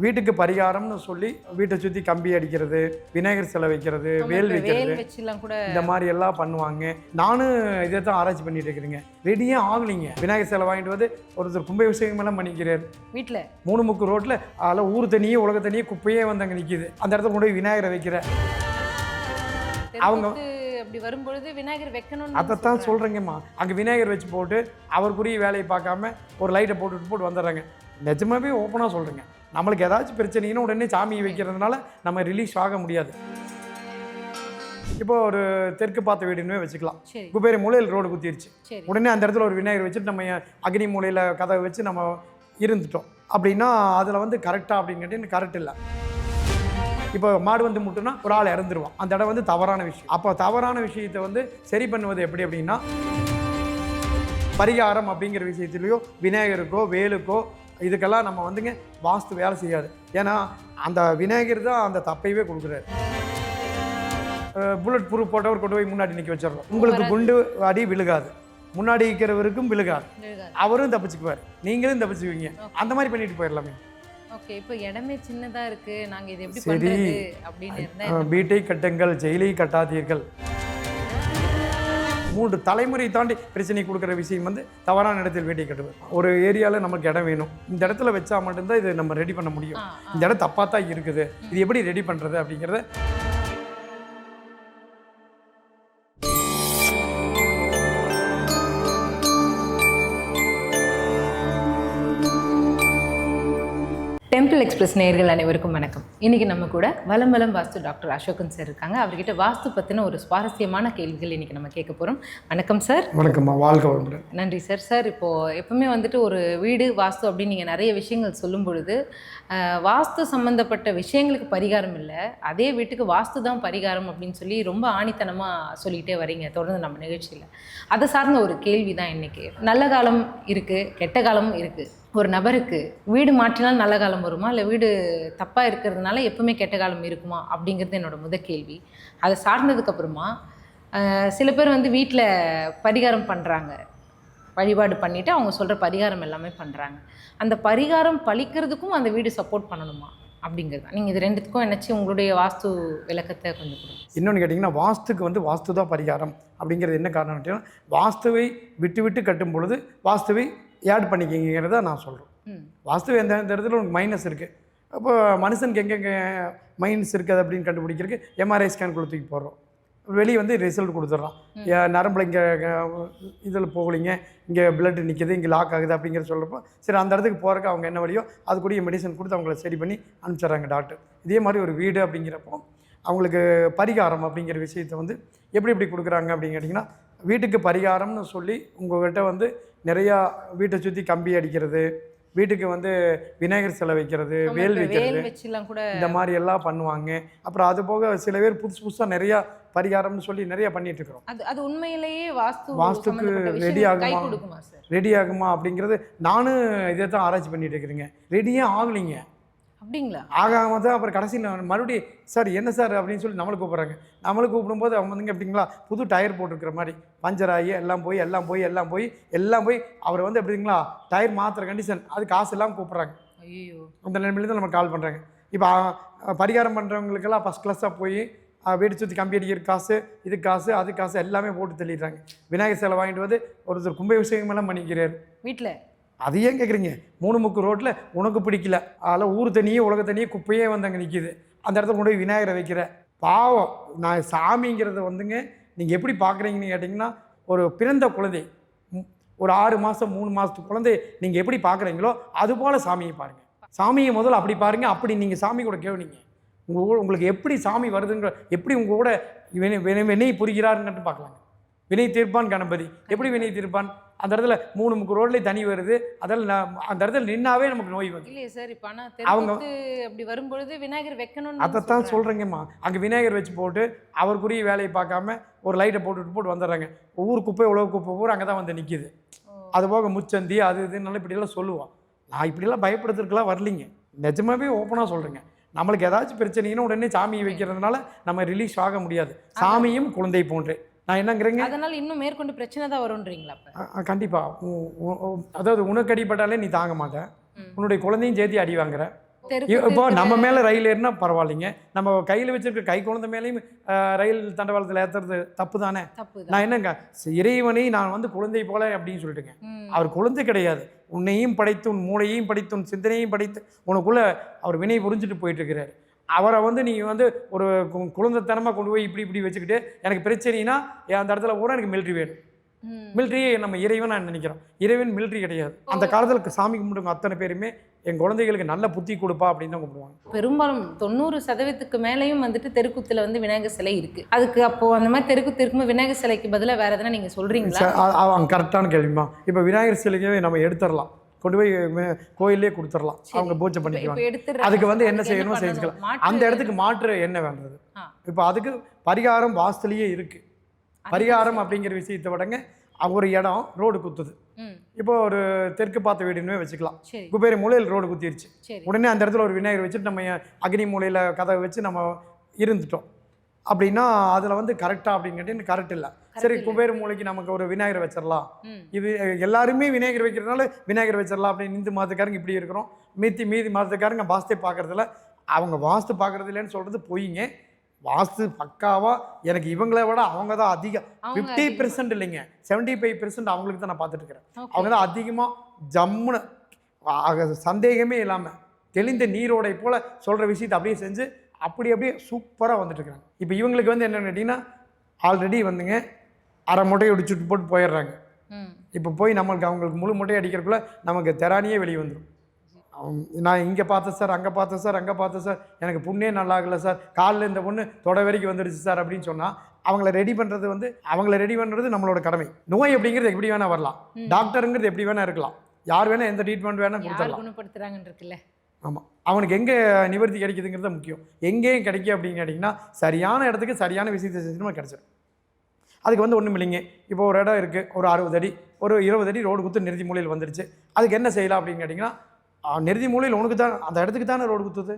வீட்டுக்கு பரிகாரம்னு சொல்லி வீட்டை சுற்றி கம்பி அடிக்கிறது, விநாயகர் சிலை வைக்கிறது, வேல் வைக்கிறது, இந்த மாதிரி எல்லாம் பண்ணுவாங்க. நானும் இதை தான் ஆராய்ச்சி பண்ணிட்டு இருக்கிறேங்க. ரெடியே ஆகலைங்க. விநாயகர் சிலை வாங்கிட்டு வந்து ஒருத்தர் கும்பாபிஷேகம் எல்லாம் பண்ணிக்கிறார் வீட்டில். 3 முக்கு ரோட்டில் அதில் ஊர் தண்ணியே உலக தண்ணியே குப்பையே வந்து அங்கே நிற்கிது. அந்த இடத்துல கொண்டு போய் விநாயகரை வைக்கிற அவங்க அப்படி வரும்பொழுது விநாயகர் வைக்கணும். அதைத்தான் சொல்கிறேங்கம்மா. அங்கே விநாயகர் வச்சு போட்டு அவருக்குரிய வேலையை பார்க்காம ஒரு லைட்டை போட்டு வந்துடுறாங்க. நிஜமாவே ஓப்பனாக சொல்கிறேங்க. நம்மளுக்கு ஏதாச்சும் பிரச்சனைன்னு உடனே சாமியை வைக்கிறதுனால நம்ம ரிலீஸ் ஆக முடியாது. இப்போ ஒரு தெற்கு பார்த்த வீடுன்னு வச்சுக்கலாம். குபேர மூலையில் ரோடு குத்திருச்சு. உடனே அந்த இடத்துல ஒரு விநாயகர் வச்சுட்டு நம்ம அக்னி மூலையில் கதவை வச்சு நம்ம இருந்துட்டோம் அப்படின்னா அதில் வந்து கரெக்டாக அப்படின்னு கேட்டீங்கன்னா கரெக்ட் இல்லை. இப்போ மாடு வந்து முட்டுனா ஒரு ஆள் இறந்துருவான். அந்த இடம் வந்து தவறான விஷயம். அப்போ தவறான விஷயத்தை வந்து சரி பண்ணுவது எப்படி அப்படின்னா, பரிகாரம் அப்படிங்கிற விஷயத்துலையோ விநாயகருக்கோ வேலுக்கோ இதுக்கெல்லாம் நம்ம வந்துங்க வாஸ்து வேலை செய்யாது. ஏன்னா அந்த விநாயகர் தான் அந்த தப்பையவே கொடுக்குறாரு. புல்லட் ப்ரூஃப் போட்டவர் கொண்டு போய் முன்னாடி நிற்க வச்சிடறோம். உங்களுக்கு குண்டு அடி விழுகாது, முன்னாடி இருக்கிறவருக்கும் விழுகாது, அவரும் தப்பிச்சுக்குவார், நீங்களும் தப்பிச்சுக்குவீங்க. அந்த மாதிரி பண்ணிட்டு போயிடலாமே. ஓகே, இப்போ இடமே சின்னதா இருக்கு, நாங்க இது எப்படி பண்றது அப்படின்னு இருந்தா வீட்டை கட்டுங்கள், ஜெயிலை கட்டாதீர்கள். 3 தலைமுறை தாண்டி பிரச்சனை கொடுக்குற விஷயம் வந்து தவறான இடத்தில் வீட்டை கட்டுவது. ஒரு ஏரியாவில் நமக்கு இடம் வேணும், இந்த இடத்துல வச்சா மட்டும்தான் இது நம்ம ரெடி பண்ண முடியும். இந்த இடம் தப்பாக தான் இருக்குது, இது எப்படி ரெடி பண்ணுறது அப்படிங்கிறத டெம்பிள் எக்ஸ்பிரஸ் நேயர்கள் அனைவருக்கும் வணக்கம். இன்றைக்கி நம்ம கூட வலம் வாஸ்து டாக்டர் அசோகன் சார் இருக்காங்க. அவர்கிட்ட வாஸ்து பற்றின ஒரு சுவாரஸ்யமான கேள்விகள் இன்றைக்கி நம்ம கேட்க போகிறோம். வணக்கம் சார். வணக்கம்மா, வாழ்க வளமுடன். நன்றி சார். சார், இப்போது எப்பவுமே வந்துட்டு ஒரு வீடு வாஸ்து அப்படின்னு நீங்கள் நிறைய விஷயங்கள் சொல்லும் பொழுது வாஸ்து சம்மந்தப்பட்ட விஷயங்களுக்கு பரிகாரம் இல்லை, அதே வீட்டுக்கு வாஸ்து தான் பரிகாரம் அப்படின்னு சொல்லி ரொம்ப ஆணித்தனமாக சொல்லிக்கிட்டே வரீங்க தொடர்ந்து நம்ம நிகழ்ச்சியில். அதை சார்ந்த ஒரு கேள்வி தான் இன்றைக்கி. நல்ல காலம் இருக்குது, கெட்ட காலமும் இருக்குது. ஒரு நபருக்கு வீடு மாற்றினால் நல்ல காலம் வருமா, இல்லை வீடு தப்பாக இருக்கிறதுனால எப்பவுமே கெட்ட காலம் இருக்குமா அப்படிங்கிறது என்னோட முதல் கேள்வி. அதை சார்ந்ததுக்கப்புறமா சில பேர் வந்து வீட்டில் பரிகாரம் பண்ணுறாங்க, வழிபாடு பண்ணிவிட்டு அவங்க சொல்கிற பரிகாரம் எல்லாமே பண்ணுறாங்க. அந்த பரிகாரம் பழிக்கிறதுக்கும் அந்த வீடு சப்போர்ட் பண்ணணுமா அப்படிங்கிறது தான். நீங்கள் இது ரெண்டுத்துக்கும் என்னச்சு உங்களுடைய வாஸ்து விளக்கத்தை கொஞ்சம் கொடுங்க. இன்னொன்று கேட்டிங்கன்னா, வாஸ்துக்கு வந்து வாஸ்து தான் பரிகாரம் அப்படிங்கிறது என்ன காரணம் கேட்டிங்கன்னா, வாஸ்துவை விட்டு கட்டும் பொழுது வாஸ்துவை ஆட் பண்ணிக்கிங்கிறத நான் சொல்கிறேன். வாஸ்து எந்த இடத்துல உங்களுக்கு மைனஸ் இருக்குது, அப்போ மனுஷனுக்கு எங்கெங்கே மைனஸ் இருக்குது அப்படின்னு கண்டுபிடிக்கிறதுக்கு எம்ஆர்ஐ ஸ்கேன் கொடுத்துக்கு போடுறோம். வெளியே வந்து ரிசல்ட் கொடுத்துட்றான். நரம்பில் இங்கே இதில் போகலிங்க, இங்கே பிளட் நிற்கிது, இங்கே லாக் ஆகுது அப்படிங்கிற சொல்கிறப்போ சரி அந்த இடத்துக்கு போகிறக்கு அவங்க என்ன வழியோ அதுக்குரிய மெடிசன் கொடுத்து அவங்கள சரி பண்ணி அனுப்பிச்சிட்றாங்க டாக்டர். இதே மாதிரி ஒரு வீடு அப்படிங்கிறப்போ அவங்களுக்கு பரிகாரம் அப்படிங்கிற விஷயத்தை வந்து எப்படி கொடுக்குறாங்க அப்படின்னு கேட்டிங்கன்னா, வீட்டுக்கு பரிகாரம்னு சொல்லி உங்கள்கிட்ட வந்து நிறையா வீட்டை சுற்றி கம்பி அடிக்கிறது, வீட்டுக்கு வந்து விநாயகர் சிலை வைக்கிறது, வேல் வைக்கிறது, இந்த மாதிரி எல்லாம் பண்ணுவாங்க. அப்புறம் அது போக சில பேர் புதுசாக நிறையா பரிகாரம்னு சொல்லி நிறையா பண்ணிட்டு இருக்கிறோம். அது உண்மையிலேயே வாஸ்துக்கு ரெடி ஆகுமா அப்படிங்கிறது நானும் இதை தான் ஆராய்ச்சி பண்ணிட்டு இருக்கிறேங்க. ரெடியே ஆகலைங்க. அப்படிங்களா? ஆகாம தான் அப்புறம் கடைசியில் மறுபடியும் சார் என்ன சார் அப்படின்னு சொல்லி நம்மளுக்கு கூப்பிட்றாங்க. நம்மளுக்கு கூப்பிடும்போது அவங்க வந்துங்க எப்படிங்களா புது டயர் போட்டுருக்கிற மாதிரி பஞ்சர் ஆகி எல்லாம் போய் அவரை வந்து எப்படிங்களா டயர் மாற்றுற கண்டிஷன், அது காசு எல்லாம் கூப்பிட்றாங்க. ஐயோ, அந்த நிலைமையில தான் நம்ம கால் பண்ணுறாங்க. இப்போ பரிகாரம் பண்ணுறவங்களுக்கெல்லாம் ஃபஸ்ட் கிளாஸாக போய் வீடு சுற்றி கம்பி அடிக்கிற காசு, இது காசு, அது காசு எல்லாமே போட்டு தள்ளிடுறாங்க. விநாயகர் சிலை வாங்கிட்டு வந்து ஒருத்தர் கும்பாபிஷேகம் எல்லாம் பண்ணிக்கிறார் வீட்டில். அது ஏன் கேட்குறீங்க? 3 முக்கு ரோட்டில் உனக்கு பிடிக்கல, அதில் ஊர் தண்ணியே உலக தண்ணியே குப்பையே வந்து அங்கே நிற்கிது. அந்த இடத்துல கொண்டு போய் விநாயகரை வைக்கிற பாவம். நான் சாமிங்கிறத வந்துங்க நீங்கள் எப்படி பார்க்குறீங்கன்னு கேட்டிங்கன்னா, ஒரு பிறந்த குழந்தை, ஒரு 6 மாதம் 3 மாதத்து குழந்தை நீங்கள் எப்படி பார்க்குறீங்களோ அதுபோல் சாமியை பாருங்கள். சாமியை முதல்ல அப்படி பாருங்கள். அப்படி நீங்கள் சாமி கூட கேவனிங்க. உங்களுக்கு எப்படி சாமி வருதுங்கிற, எப்படி உங்கள் கூட வினை புரிகிறாருன்னு பார்க்கலாங்க. வினை தீர்ப்பான் கணபதி எப்படி வினை தீர்ப்பான்? அந்த இடத்துல 3 முக்கு ரோட்லேயே தண்ணி வருது, அதில் அந்த இடத்துல நின்னாவே நமக்கு நோய் வருது. இல்லையே சார், இப்போ அவங்க அப்படி வரும்பொழுது விநாயகர் வைக்கணும். அதைத்தான் சொல்கிறேங்கம்மா. அங்கே விநாயகர் வச்சு போட்டு அவருக்குரிய வேலையை பார்க்காம ஒரு லைட்டை போட்டு வந்துடுறாங்க. ஊர் குப்பை உழவு குப்பை பூரா அங்கே தான் வந்து நிற்கிது. அது போக முச்சந்தி அது இதுனால இப்படியெல்லாம் சொல்லுவான். நான் இப்படியெல்லாம் பயப்படுறதுக்கெல்லாம் வரலிங்க. நிஜமாவே ஓப்பனாக சொல்கிறேங்க. நம்மளுக்கு ஏதாச்சும் பிரச்சனைன்னு உடனே சாமியை வைக்கிறதுனால நம்ம ரிலீஸ் ஆக முடியாது. சாமியும் குழந்தை போன்றே நான் என்னங்கிறேங்க. அதனால இன்னும் மேற்கொண்டு பிரச்சனை தான் வரும்ன்றீங்களா? கண்டிப்பாக. அதாவது உனக்கு அடிப்பட்டாலே நீ தாங்க மாட்டேன், உன்னுடைய குழந்தையும் சேர்த்து அடி வாங்குற, இப்போ நம்ம மேலே ரயில் ஏறினா பரவாயில்லைங்க, நம்ம கையில் வச்சிருக்க கை குழந்தை மேலேயும் ரயில் தண்டவாளத்தில் ஏற்றுறது தப்பு தானே. நான் என்னங்க இறைவனை நான் வந்து குழந்தை போல அப்படின்னு சொல்லிட்டுங்க. அவர் குழந்தை கிடையாது. உன்னையும் படைத்து உன் மூளையையும் படைத்து உன் சிந்தனையும் படைத்து உனக்குள்ள அவர் வினை புரிஞ்சுட்டு போயிட்டு இருக்கிறாரு. அவரை வந்து நீங்கள் வந்து ஒரு குழந்தைத்தனமாக கொண்டு போய் இப்படி இப்படி வச்சுக்கிட்டு எனக்கு பிரச்சனைனா அந்த இடத்துல கூட எனக்கு மிலிட்ரி வேணும். மிலிட்ரியே நம்ம இறைவன் நான் நினைக்கிறோம். இறைவன் மிலிட்ரி கிடையாது. அந்த காலத்தில் சாமி கும்பிடுங்க அத்தனை பேருமே என் குழந்தைகளுக்கு நல்ல புத்தி கொடுப்பா அப்படின்னு தான் கும்பிடுவாங்க. பெரும்பாலும் 90% மேலேயும் வந்துட்டு தெருக்கூத்தில் வந்து விநாயகர் சிலை இருக்குது. அதுக்கு அப்போது அந்த மாதிரி தெருக்கூத்து இருக்கும்போது விநாயகர் சிலைக்கு பதிலாக வேறு எதனா நீங்கள் சொல்கிறீங்களா? அவங்க கரெக்டான கேள்விமா. இப்போ விநாயகர் சிலைக்கு நம்ம எடுத்துடலாம், கொண்டு போய் கோயிலே கொடுத்துடலாம், அவங்க பூஜை பண்ணிக்கலாம். அதுக்கு வந்து என்ன செய்யணும் செஞ்சுக்கலாம். அந்த இடத்துக்கு மாற்று என்ன வேண்டது? இப்போ அதுக்கு பரிகாரம் வாஸ்துலேயே இருக்குது. பரிகாரம் அப்படிங்கிற விஷயத்தை விடங்க ஒரு இடம் ரோடு குத்துது. இப்போ ஒரு தெற்கு பார்த்த வீடுன்னு வச்சுக்கலாம். குபேர மூலையில் ரோடு குத்திருச்சு. உடனே அந்த இடத்துல ஒரு விநாயகர் வச்சுட்டு நம்ம அக்னி மூலையில் கதவை வச்சு நம்ம இருந்துட்டோம் அப்படின்னா அதில் வந்து கரெக்டாக அப்படின்னு கேட்டீங்கன்னா கரெக்ட் இல்லை. சரி, குபேர மூலைக்கு நமக்கு ஒரு விநாயகர் வச்சிடலாம். இது எல்லாருமே விநாயகர் வைக்கிறதுனால விநாயகர் வச்சிடலாம் அப்படின்னு இந்து மதத்துக்காரங்க இப்படி இருக்கிறோம். மீதி மதத்துக்காரங்க வாஸ்து பார்க்கறதுல அவங்க வாஸ்து பார்க்கறது இல்லைன்னு சொல்கிறது பொய்ங்க. வாஸ்து பக்காவாக எனக்கு இவங்களை விட அவங்க தான் அதிகம். 50% இல்லைங்க, 75% அவங்களுக்கு தான் நான் பார்த்துட்டு இருக்கிறேன். அவங்க தான் அதிகமாக ஜம்முன்னு சந்தேகமே இல்லாமல் தெளிந்த நீரோடை போல் சொல்கிற விஷயத்தை அப்படியே செஞ்சு அப்படியே சூப்பராக வந்துட்டு இருக்கிறாங்க. இப்போ இவங்களுக்கு வந்து என்னென்னு கேட்டிங்கன்னா ஆல்ரெடி வந்துங்க அரை மூட்டையை அடிச்சுட்டு போட்டு போயிடுறாங்க. இப்போ போய் அவங்களுக்கு முழு மூட்டையை அடிக்கிறதுக்குள்ள நமக்கு தெரானியே வெளியே வந்துடும். நான் இங்கே பார்த்தேன் சார், அங்கே பார்த்தேன் சார், அங்கே பார்த்தேன் சார், எனக்கு புண்ணே நல்லா ஆகலை சார், காலில் இந்த பொண்ணு தொடை வரைக்கும் வந்துடுச்சு சார் அப்படின்னு சொன்னால் அவங்கள ரெடி பண்ணுறது நம்மளோட கடமை. நோய் அப்படிங்கிறது எப்படி வேணால் வரலாம், டாக்டருங்கிறது எப்படி வேணால் இருக்கலாம், யார் வேணால் எந்த ட்ரீட்மெண்ட் வேணால் கொடுத்துடலாம். ஆமாம், அவனுக்கு எங்கே நிவர்த்தி கிடைக்குதுங்கிறது முக்கியம். எங்கேயும் கிடைக்கும் அப்படின்னு கேட்டிங்கன்னா சரியான இடத்துக்கு சரியான விஷயத்தை செஞ்சு கிடச்சிடும். அதுக்கு வந்து ஒன்றும் இல்லைங்க. இப்போ ஒரு இடம் இருக்குது, ஒரு 60 அடி ஒரு 20 அடி ரோடு குத்து நிறுத்தி மூலையில் வந்துடுச்சு. அதுக்கு என்ன செய்யலாம் அப்படின்னு கேட்டிங்கன்னா நிறுதி மூலையில் உனக்கு தான் அந்த இடத்துக்கு தானே ரோடு குத்துது.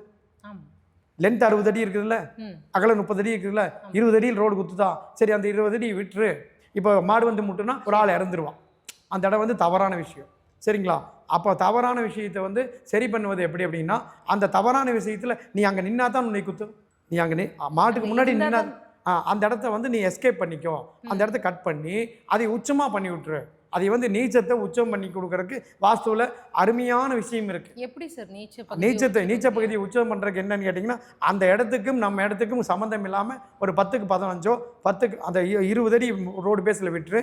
லென்த் 60 அடி இருக்குதுல்ல, அகலம் 30 அடி இருக்குதுல்ல, 20 அடியில் ரோடு குத்துதான். சரி, அந்த 20 அடி விட்டுரு. இப்போ மாடு வந்து முட்டுனா ஒரு ஆள் இறந்துருவான். அந்த இடம் வந்து தவறான விஷயம். சரிங்களா? அப்போ தவறான விஷயத்தை வந்து சரி பண்ணுவது எப்படி அப்படின்னா அந்த தவறான விஷயத்தில் நீ அங்கே நின்னா தான் உன்னை குத்து. நீ அங்கே மாட்டுக்கு முன்னாடி நின்னா அந்த இடத்த வந்து நீ எஸ்கேப் பண்ணிக்கோ. அந்த இடத்த கட் பண்ணி அதை உச்சமாக பண்ணி விட்டுரு. அதை வந்து நீச்சத்தை உச்சம் பண்ணி கொடுக்கறதுக்கு வாஸ்துவில் அருமையான விஷயம் இருக்குது. எப்படி சார் நீச்ச பகுதியை உச்சம் பண்ணுறதுக்கு என்னன்னு கேட்டிங்கன்னா அந்த இடத்துக்கும் நம்ம இடத்துக்கும் சம்மந்தம் இல்லாமல் ஒரு 10க்கு 15 10க்கு அந்த 20 அடி ரோடு பேஸில் விட்டுரு,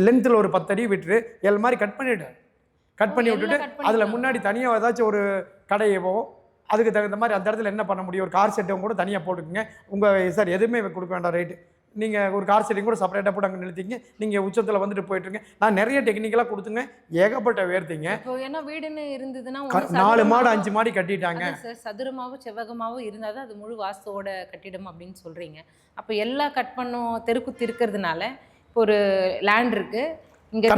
லென்த்தில் ஒரு 10 அடி விட்டுரு, மாதிரி கட் பண்ணிவிட்டு விட்டுட்டு அதில் முன்னாடி தனியாக ஏதாச்சும் ஒரு கடையவோ அதுக்கு தகுந்த மாதிரி அந்த இடத்துல என்ன பண்ண முடியும், ஒரு கார் செட்டும் கூட தனியாக போட்டுக்குங்க. உங்கள் சார் எதுவுமே கொடுக்க வேண்டாம் ரேட்டு. நீங்கள் ஒரு கார் செட்டிங் கூட செப்பரேட்டாக போட்டு அங்கே நிறுத்திங்க. நீங்கள் உச்சத்தில் வந்துட்டு போயிட்டுருங்க. நான் நிறைய டெக்னிக்கலாக கொடுத்துங்க, ஏகப்பட்ட வேர்த்திங்க. ஏன்னா வீடுன்னு இருந்ததுன்னா 4 மாடு 5 மாடி கட்டிட்டாங்க சார். சதுரமாகவும் செவ்வகமாகவும் இருந்தால் தான் அது முழு வாஸ்துவோட கட்டிடம் அப்படின்னு சொல்கிறீங்க. அப்போ எல்லாம் கட் பண்ணும் தெருக்குத்து இருக்கிறதுனால இப்போ ஒரு லேண்ட் இருக்குது இங்கே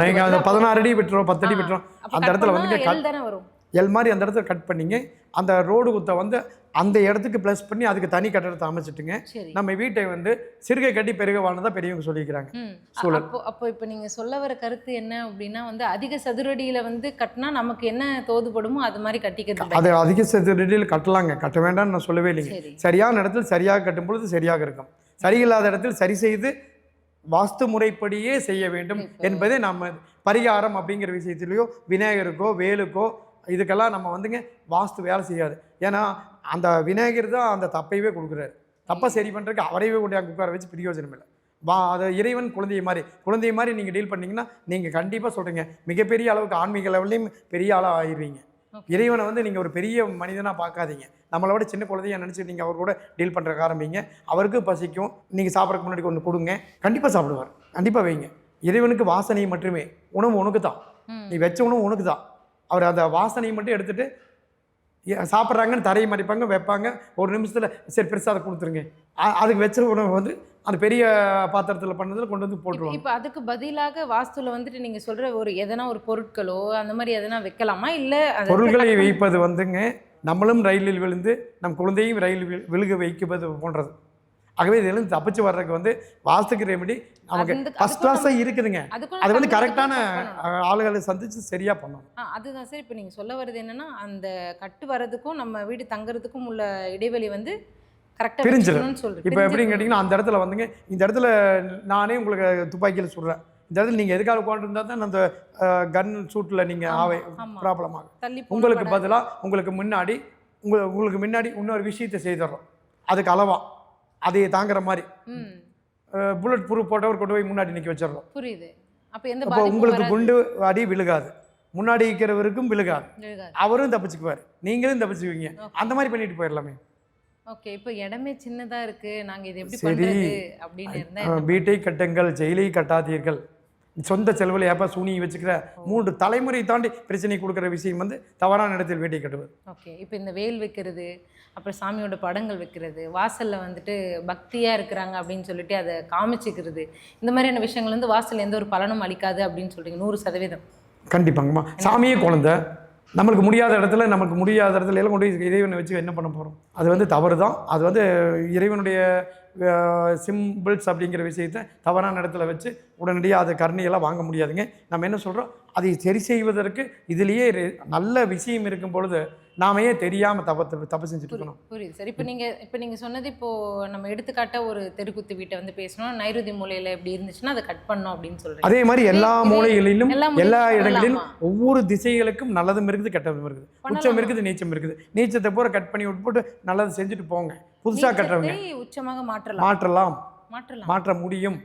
நீங்கள் அந்த 16 அடி விட்டுரும் 10 அடி விட்டுரும் அந்த இடத்துல வந்து தானே வரும் மாதிரி அந்த இடத்துல கட் பண்ணிங்க. அந்த ரோடு குத்தை வந்து அந்த இடத்துக்கு ப்ளஸ் பண்ணி அதுக்கு தனி கட்டடத்தை அமைச்சிட்டுங்க. நம்ம வீட்டை வந்து சிறுகை கட்டி பெருக வாழ்ந்ததா பெரியவங்க சொல்லிக்கிறாங்க. அப்போ இப்போ நீங்கள் சொல்ல வர கருத்து என்ன அப்படின்னா வந்து அதிக சதுரடியில் வந்து கட்டினா நமக்கு என்ன தோதுபடுமோ அது மாதிரி கட்டிக்கிறது. அது அதிக சதுரடியில் கட்டலாங்க, கட்ட வேண்டாம்னு நான் சொல்லவே இல்லைங்க. சரியான இடத்துல சரியாக கட்டும் பொழுது சரியாக இருக்கும். சரியில்லாத இடத்தில் சரி செய்து வாஸ்து முறைப்படியே செய்ய வேண்டும் என்பதே நம்ம பரிகாரம் அப்படிங்கிற விஷயத்துலையோ விநாயகருக்கோ வேலுக்கோ இதுக்கெல்லாம் நம்ம வந்துங்க வாஸ்து வேலை செய்யாது. ஏன்னா அந்த விநாயகர் தான் அந்த தப்பையே கொடுக்குறாரு. தப்பை சரி பண்ணுறதுக்கு அவரையே கொண்டு அங்கே உட்கார வச்சு பிரயோஜனம் இல்லை. அது இறைவன் குழந்தைய மாதிரி நீங்கள் டீல் பண்ணிங்கன்னா நீங்கள் கண்டிப்பாக சொல்கிறீங்க மிகப்பெரிய அளவுக்கு ஆன்மீக லெவல்லையும் பெரிய ஆளாக ஆயிடுவீங்க. இறைவனை வந்து நீங்கள் ஒரு பெரிய மனிதனாக பார்க்காதீங்க, நம்மளோட சின்ன குழந்தைய நினச்சி நீங்கள் அவர் கூட டீல் பண்ணுறக்கு ஆரம்பிங்க. அவருக்கு பசிக்கும், நீங்கள் சாப்பிட்றதுக்கு முன்னாடி ஒன்று கொடுங்க, கண்டிப்பாக சாப்பிடுவார். கண்டிப்பாக வைங்க. இறைவனுக்கு வாசனை மட்டுமே, உணவு உனக்கு தான், நீ வச்ச உணவு உனக்கு தான். அவர் அந்த வாசனையை மட்டும் எடுத்துகிட்டு சாப்பிட்றாங்கன்னு தரையை மறைப்பாங்க வைப்பாங்க. ஒரு நிமிஷத்தில் சரி பெருசாக அதை கொடுத்துருங்க. அதுக்கு வச்ச உணவு வந்து அந்த பெரிய பாத்திரத்தில் பண்ணதில் கொண்டு வந்து போட்டுருவாங்க. இப்போ அதுக்கு பதிலாக வாஸ்துவில் வந்துட்டு நீங்கள் சொல்கிற ஒரு எதனா ஒரு பொருட்களோ அந்த மாதிரி எதனா வைக்கலாமா? இல்லை பொருட்களை வைப்பது வந்துங்க நம்மளும் ரயிலில் விழுந்து நம் குழந்தையும் ரயில் விழுக வைக்குவது போன்றது. ஆகவே இதுலேருந்து தப்பிச்சு வர்றதுக்கு வந்து வாஸ்துக்கு ரெமெடி நமக்கு ஃபர்ஸ்ட் கிளாஸாக இருக்குதுங்க. அது வந்து கரெக்டான ஆளுகளை சந்திச்சு சரியாக பண்ணணும். அதுதான் சார். இப்போ நீங்கள் சொல்ல வர்றது என்னன்னா, அந்த கட்டு வர்றதுக்கும் நம்ம வீடு தங்குறதுக்கும் உள்ள இடைவெளி வந்து கரெக்டாக பிரிஞ்சிடும். சொல்கிறேன். இப்போ எப்படின்னு கேட்டிங்கன்னா, அந்த இடத்துல வந்துங்க, இந்த இடத்துல நானே உங்களுக்கு துப்பாக்கியில் சுடுறேன், இந்த இடத்துல நீங்கள் எதுக்காக உட்காந்துருந்தா தான் அந்த கன் ஷூட்டில் நீங்கள் ப்ராப்ளம் ஆகும். உங்களுக்கு பதிலாக உங்களுக்கு முன்னாடி இன்னொரு விஷயத்தை செய்துடுறோம், அதுக்கு அளவா அதையே தாங்குற மாதிரி புல்லட் ப்ரூஃப் போட்டவர் கொண்டு போய் முன்னாடி நிற்க வச்சிடறோம். புரியுது. அப்போ உங்களுக்கு குண்டு அடி விழுகாது, முன்னாடி இருக்கிறவருக்கும் விழுகாது, அவரும் தப்பிச்சுக்குவார், நீங்களும் தப்பிச்சுக்குவீங்க. அந்த மாதிரி பண்ணிட்டு போயிடலாமே. ஓகே. இப்போ இடமே சின்னதா இருக்கு, நாங்க இதை எப்படி பண்றது அப்படின்னு இருந்தா, வீட்டை கட்டுங்கள், ஜெயிலை கட்டாதீர்கள். சொந்த செலவில் ஏப்பா சூனியை வச்சுக்கிற 3 தலைமுறை தாண்டி பிரச்சனை கொடுக்குற விஷயம் வந்து தவறான இடத்தில் வீட்டை கட்டுவது. ஓகே. இப்போ இந்த வேல் வைக்கிறது, அப்புறம் சாமியோட படங்கள் வைக்கிறது, வாசலில் வந்துட்டு பக்தியாக இருக்கிறாங்க அப்படின்னு சொல்லிட்டு அதை காமிச்சிக்கிறது, இந்த மாதிரியான விஷயங்கள் வந்து வாசல் எந்த ஒரு பலனும் அளிக்காது அப்படின்னு சொல்கிறீங்க 100%. கண்டிப்பாங்கம்மா. சாமியே குழந்தை, நம்மளுக்கு முடியாத இடத்துல எல்லாம் கொண்டு இறைவனை வச்சு என்ன பண்ண போகிறோம்? அது வந்து தவறு தான். அது வந்து இறைவனுடைய சிம்பிள்ஸ் அப்படிங்கிற விஷயத்தை தவறான இடத்துல வச்சு உடனடியாக அதை கருணையெல்லாம் வாங்க முடியாதுங்க. நம்ம என்ன சொல்கிறோம், அதை சரி செய்வதற்கு இதுலேயே நல்ல விஷயம் இருக்கும் பொழுது நாம ஏன் தெரியாமல் தப்பு செஞ்சுட்டு இருக்கணும். புரியுது சார். இப்போ நீங்கள் சொன்னது, இப்போது நம்ம எடுத்துக்காட்ட ஒரு தெருக்குத்து வீட்டை வந்து பேசணும், நைருதி மூலையில் எப்படி இருந்துச்சுன்னா அதை கட் பண்ணோம் அப்படின்னு சொல்கிறேன். அதே மாதிரி எல்லா மூலைகளிலும் எல்லா இடங்களிலும் ஒவ்வொரு திசைகளுக்கும் நல்லதும் இருக்குது, கெட்டதும் இருக்குது, உச்சம் இருக்குது, நீச்சம் இருக்குது. நீச்சத்தை பூரா கட் பண்ணி விட்டு நல்லது செஞ்சுட்டு போங்க. புதுசாக கட்டுறவங்க உச்சமாக மாற்ற முடியும்.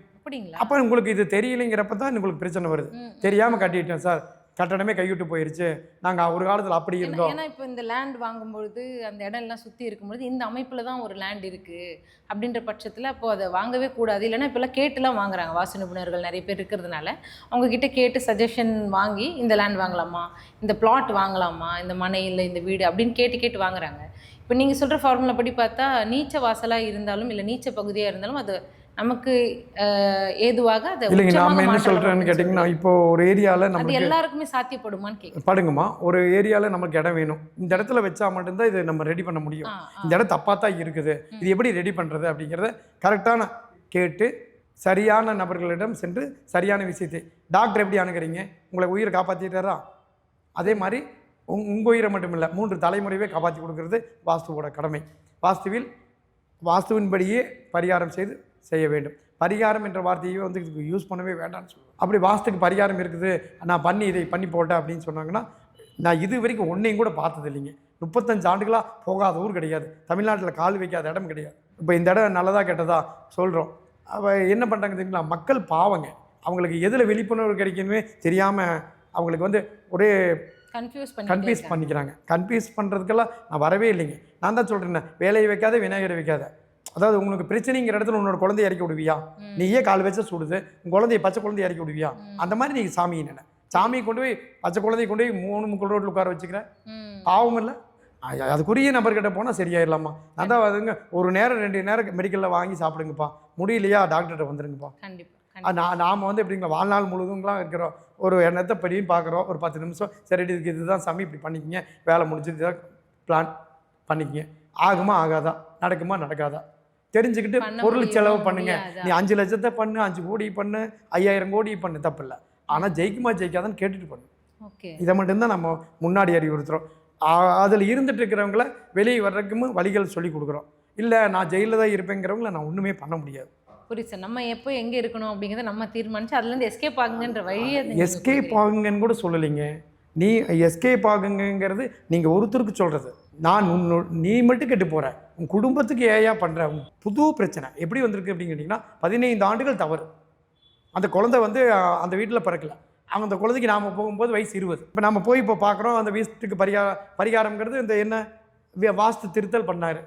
அப்போ உங்களுக்கு இது தெரியலைங்கிறப்ப தான் உங்களுக்கு பிரச்சனை வருது. தெரியாமல் கட்டிட்டேன் சார், கட்டணமே கைவிட்டு போயிருச்சு, நாங்கள் ஒரு காலத்தில் அப்படி இருந்தோம். ஏன்னா இப்போ இந்த லேண்ட் வாங்கும்பொழுது அந்த இடம் எல்லாம் சுற்றி இருக்கும்பொழுது இந்த அமைப்பில் தான் ஒரு லேண்ட் இருக்குது அப்படின்ற பட்சத்தில் அப்போது அதை வாங்கவே கூடாது. இல்லைன்னா இப்போல்லாம் கேட்டுலாம் வாங்குறாங்க, வாசு நிபுணர்கள் நிறைய பேர் இருக்கிறதுனால அவங்கக்கிட்ட கேட்டு சஜஷன் வாங்கி இந்த லேண்ட் வாங்கலாமா, இந்த பிளாட் வாங்கலாமா, இந்த மனை இல்லை இந்த வீடு அப்படின்னு கேட்டு வாங்குறாங்க. இப்போ நீங்கள் சொல்கிற ஃபார்முலா படி பார்த்தா நீச்ச வாசலாக இருந்தாலும் இல்லை நீச்ச பகுதியாக இருந்தாலும் அது நமக்கு ஏதுவாக அதை இல்லைங்க. நாம் என்ன சொல்கிறேன்னு கேட்டிங்கன்னா, இப்போ ஒரு ஏரியாவில் நம்ம எல்லாருக்குமே சாத்தியப்படுமான்னு கேட்க பாடுங்கம்மா. ஒரு ஏரியாவில் நமக்கு இடம் வேணும், இந்த இடத்துல வச்சா மட்டும்தான் இது நம்ம ரெடி பண்ண முடியும். இந்த இடம் தப்பாக தான் இருக்குது, இது எப்படி ரெடி பண்ணுறது அப்படிங்கிறத கரெக்டான கேட்டு சரியான நபர்களிடம் சென்று சரியான விஷயத்தை. டாக்டர் எப்படி அணுகிறீங்க, உங்களை உயிரை காப்பாற்றிட்டாரா? அதே மாதிரி உங்கள் உயிரை மட்டும் இல்லை 3 தலைமுறையே காப்பாற்றி கொடுக்கறது வாஸ்துவோட கடமை. வாஸ்துவின்படியே பரிகாரம் செய்ய வேண்டும். பரிகாரம் என்ற வார்த்தையை வந்து இதுக்கு யூஸ் பண்ணவே வேண்டாம்னு சொல்லுவேன். அப்படி வாஸ்துக்கு பரிகாரம் இருக்குது, நான் இதை பண்ணி போட்டேன் அப்படின்னு சொன்னாங்கன்னா, நான் இது வரைக்கும் ஒன்றையும் கூட பார்த்தது இல்லைங்க. 35 ஆண்டுகளாக போகாத ஊர் கிடையாது, தமிழ்நாட்டில் கால் வைக்காத இடம் கிடையாது. இப்போ இந்த இடம் நல்லதா கெட்டதா சொல்கிறோம், என்ன பண்ணுறாங்க தெரியுங்களா? மக்கள் பாவங்க, அவங்களுக்கு எதில் விழிப்புணர்வு கிடைக்கணுமே தெரியாமல் அவங்களுக்கு வந்து ஒரே கன்ஃபியூஸ் பண்ணிக்கிறாங்க. கன்ஃபியூஸ் பண்ணுறதுக்கெல்லாம் நான் வரவே இல்லைங்க. நான் தான் சொல்கிறேன், வேலையை வைக்காத விநாயகரை வைக்காத. அதாவது உங்களுக்கு பிரச்சனைங்கிற இடத்துல உன்னோட குழந்தைய இறக்கி விடுவியா? நீயே கால் வச்சா சுடுது, உங்கள் குழந்தைய பச்சை குழந்தைய இறக்கி விடுவியா? அந்த மாதிரி நீங்கள் சாமியை நினை, சாமியை கொண்டு போய் பச்சை குழந்தைய கொண்டு போய் 3 முக்கல் ரோட்டில் உட்கார வச்சுக்கிறேன், பாவம் இல்லை? அதுக்குரிய நபர்கிட்ட போனால் சரியாயிடலாமா? நான் தான் அதுங்க ஒரு நேரம் 2 நேரம் மெடிக்கலில் வாங்கி சாப்பிடுங்கப்பா, முடியலையா டாக்டர்கிட்ட வந்துருங்கப்பா. நாம் வந்து எப்படிங்களா வாழ்நாள் முழுதுங்களாம் இருக்கிறோம், ஒரு எண்ணத்தை படியும் பார்க்குறோம், ஒரு 10 நிமிஷம் சரி இதுதான் சாமி இப்படி பண்ணிக்கிங்க, வேலை முடிஞ்சது தான் பிளான் பண்ணிக்கிங்க, ஆகுமா ஆகாதா, நடக்குமா நடக்காதா தெரிஞ்சுக்கிட்டு பொருள் செலவு பண்ணுங்க. நீ 5 லட்சத்தை பண்ணு, 5 கோடி பண்ணு, 5000 கோடி பண்ணு, தப்பு இல்லை. ஆனால் ஜெயிக்குமா ஜெயிக்காதான்னு கேட்டுட்டு பண்ணு. இதை மட்டும்தான் நம்ம முன்னாடி அறிவுறுத்துகிறோம். அதில் இருந்துட்டு இருக்கிறவங்கள வெளியே வர்றதுக்கும் வழிகள் சொல்லி கொடுக்குறோம். இல்லை நான் ஜெயிலில் தான் இருப்பேங்கிறவங்கள நான் ஒன்றுமே பண்ண முடியாது. புரியுது சார். நம்ம எப்போ எங்கே இருக்கணும் அப்படிங்கிறத நம்ம தீர்மானிச்சு அதுலேருந்து எஸ்கேப் ஆகுங்கன்ற வழியை எஸ்கேப் ஆகுங்கன்னு கூட சொல்லலைங்க. நீ எஸ்கேப் ஆகுங்கிறது நீங்கள் ஒருத்தருக்கு சொல்கிறது. நீ மட்டும் கெட்டு போகிற, உன் குடும்பத்துக்கு ஏயா பண்ணுற புது பிரச்சனை எப்படி வந்திருக்கு அப்படின்னு கேட்டிங்கன்னா, 15 ஆண்டுகள் தவறு. அந்த குழந்தை வந்து அந்த வீட்டில் பிறக்கல, அவங்க அந்த குழந்தைக்கு நாம் போகும்போது வயசு 20. இப்போ நம்ம போய் இப்போ பார்க்குறோம், அந்த வீட்டுக்கு பரிகாரம்ங்கிறது இந்த என்ன வாஸ்து திருத்தல் பண்ணார்.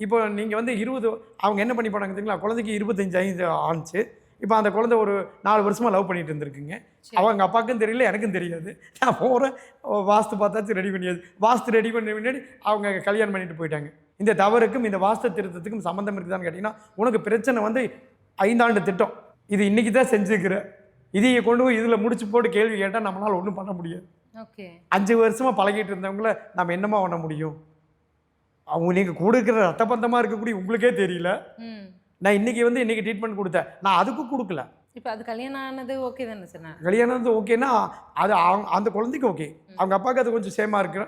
இப்போ நீங்கள் வந்து 20 அவங்க என்ன பண்ணி போனாங்க தெரியுங்களா? குழந்தைக்கு 25 ஆச்சு. இப்போ அந்த குழந்தை ஒரு 4 வருஷமாக லவ் பண்ணிட்டு இருந்திருக்குங்க. அவங்க அப்பாவுக்கும் தெரியல, எனக்கும் தெரியாது. நான் போகிறேன், வாஸ்து பார்த்தாச்சும் ரெடி பண்ணியாது. வாஸ்து ரெடி பண்ண முன்னாடி அவங்க கல்யாணம் பண்ணிட்டு போயிட்டாங்க. இந்த தவறுக்கும் இந்த வாஸ்து திருத்தத்துக்கும் சம்மந்தம் இருக்குதான்னு கேட்டிங்கன்னா, உனக்கு பிரச்சனை வந்து 5 ஆண்டு திட்டம், இது இன்றைக்கி தான் செஞ்சுக்கிற, இதையை கொண்டு போய் இதில் முடிச்சு போட்டு கேள்வி கேட்டால் நம்மளால் ஒன்றும் பண்ண முடியாது. 5 வருஷமாக பழகிட்டு இருந்தவங்கள நம்ம என்னமா பண்ண முடியும்? அவங்க நீங்கள் கூட இருக்கிற ரத்த பந்தமாக இருக்கக்கூடிய உங்களுக்கே தெரியல, நான் இன்றைக்கி ட்ரீட்மெண்ட் கொடுத்தேன், நான் அதுக்கும் கொடுக்கல. இப்போ அது கல்யாணம் ஆனது ஓகே தானே சார்? கல்யாணம் ஓகேன்னா அது அந்த குழந்தைக்கு ஓகே, அவங்க அப்பாவுக்கு அது கொஞ்சம் சேமாக இருக்கிற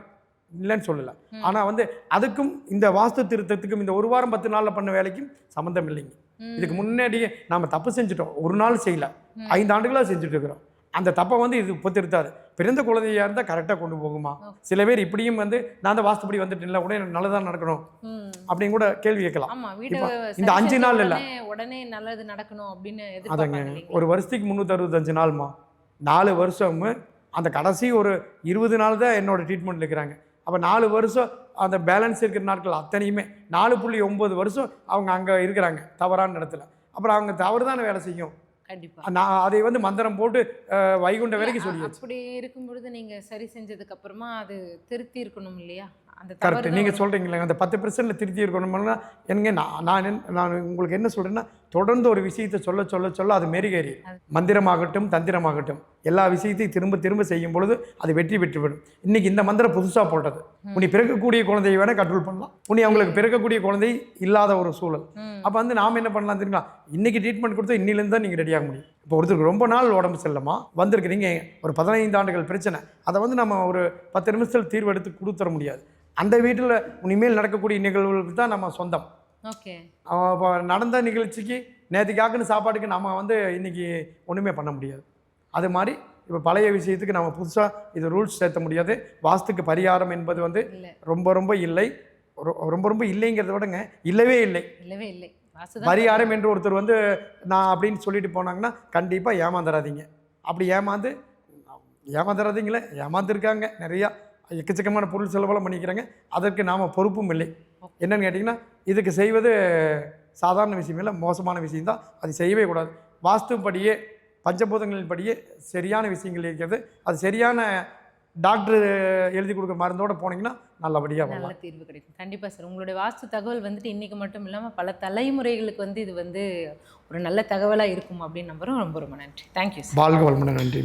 இல்லைன்னு சொல்லலை. ஆனால் வந்து அதுக்கும் இந்த வாஸ்து திருத்தத்துக்கும் இந்த 1 வாரம் 10 நாளில் பண்ண வேலைக்கும் சம்மந்தம் இல்லைங்க. இதுக்கு முன்னாடியே நாம் தப்பு செஞ்சுட்டோம், ஒரு நாள் செய்யலை, 5 ஆண்டுகளாக செஞ்சுட்டு இருக்கிறோம். அந்த தப்பை வந்து இது இப்போ திருத்தாது. பிறந்த குழந்தையாக இருந்தால் கரெக்டாக கொண்டு போகுமா? சில பேர் இப்படியும் வந்து நான் தான் வாஸ்துப்படி வந்துட்டு இல்லை, உடனே நல்லதாக நடக்கணும் அப்படின்னு கூட கேள்வி கேட்கலாம். இந்த 5 நாள் இல்லை, உடனே நல்லது நடக்கணும் அப்படின்னு அதங்க ஒரு வருஷத்துக்கு 365 நாள்மா, 4 வருஷம் அந்த கடைசி ஒரு 20 நாள் தான் என்னோட ட்ரீட்மெண்ட் இருக்கிறாங்க. அப்போ 4 வருஷம் அந்த பேலன்ஸ் இருக்கிற நாட்கள் அத்தனையுமே 4.9 வருஷம் அவங்க அங்கே இருக்கிறாங்க தவறான இடத்துல. அப்புறம் அவங்க தவறு தானே வேலை செய்யும். கண்டிப்பாக நான் அதை வந்து மந்திரம் போட்டு வைகுண்ட வரைக்கும் சொல்லி அப்படி இருக்கும் பொழுது நீங்கள் சரி செஞ்சதுக்கு அப்புறமா அது திருத்தி இருக்கணும் இல்லையா? அந்த கரெக்ட், நீங்கள் சொல்கிறீங்களே அந்த 10% திருத்தி இருக்கணும்னா என்னங்க, நான் உங்களுக்கு என்ன சொல்கிறேன்னா, தொடர்ந்து ஒரு விஷயத்தை சொல்ல சொல்ல சொல்ல அது மெருகேறி, மந்திரமாகட்டும் தந்திரமாகட்டும் எல்லா விஷயத்தையும் திரும்ப திரும்ப செய்யும் பொழுது அது வெற்றி பெற்றுவிடும். இன்றைக்கி இந்த மந்திரம் புதுசாக போட்டது, உனி பிறக்கக்கூடிய குழந்தையை வேணால் கண்ட்ரோல் பண்ணலாம், உனி அவங்களுக்கு பிறக்கக்கூடிய குழந்தை இல்லாத ஒரு சூழல். அப்போ வந்து நாம் என்ன பண்ணலாம் தெரியுங்களா, இன்றைக்கி ட்ரீட்மெண்ட் கொடுத்தா இன்னிலேருந்து தான் நீங்கள் ரெடியாக முடியும். இப்போ ஒருத்தருக்கு ரொம்ப நாள் உடம்பு செல்லமா வந்திருக்கிறீங்க, ஒரு 15 ஆண்டுகள் பிரச்சனை, அதை வந்து நம்ம ஒரு 10 நிமிஷத்தில் தீர்வு எடுத்து கொடுத்துட முடியாது. அந்த வீட்டில் இனிமேல் நடக்கக்கூடிய நிகழ்வுகளுக்கு தான் நம்ம சொந்தம். ஓகே, இப்போ நடந்த நிகழ்ச்சிக்கு நேற்றுக்காக்குன்னு சாப்பாட்டுக்கு நம்ம வந்து இன்றைக்கி ஒன்றுமே பண்ண முடியாது. அது மாதிரி இப்போ பழைய விஷயத்துக்கு நம்ம புதுசாக இது ரூல்ஸ் சேர்த்த முடியாது. வாஸ்துக்கு பரிகாரம் என்பது வந்து ரொம்ப ரொம்ப இல்லை, ரொம்ப ரொம்ப இல்லைங்கிறத விடங்க இல்லவே இல்லை. பரிகாரம் என்று ஒருத்தர் வந்து நான் அப்படின்னு சொல்லிட்டு போனாங்கன்னா கண்டிப்பாக ஏமாந்துடாதீங்க. அப்படி ஏமாந்துடாதீங்களே, ஏமாந்துருக்காங்க நிறையா, எக்கச்சக்கமான பொருள் செலவெல்லாம் பண்ணிக்கிறாங்க. அதற்கு நாம் பொறுப்பும் இல்லை. என்னென்னு கேட்டிங்கன்னா, இதுக்கு செய்வது சாதாரண விஷயம் இல்லை, மோசமான விஷயம்தான். அது செய்யவே கூடாது. வாஸ்துப்படியே பஞ்சபூதங்களின் படியே சரியான விஷயங்கள் இருக்கிறது. அது சரியான டாக்டர் எழுதி கொடுக்குற மருந்தோடு போனீங்கன்னா நல்லபடியாக நல்ல தீர்வு கிடைக்கும். கண்டிப்பாக சார், உங்களுடைய வாஸ்து தகவல் வந்துட்டு இன்றைக்கி மட்டும் இல்லாமல் பல தலைமுறைகளுக்கு வந்து இது வந்து ஒரு நல்ல தகவலாக இருக்கும் அப்படின்னு நம்புகிறோம். ரொம்ப ரொம்ப நன்றி. Thank you sir. வாழ்க வளமுடன். நன்றி.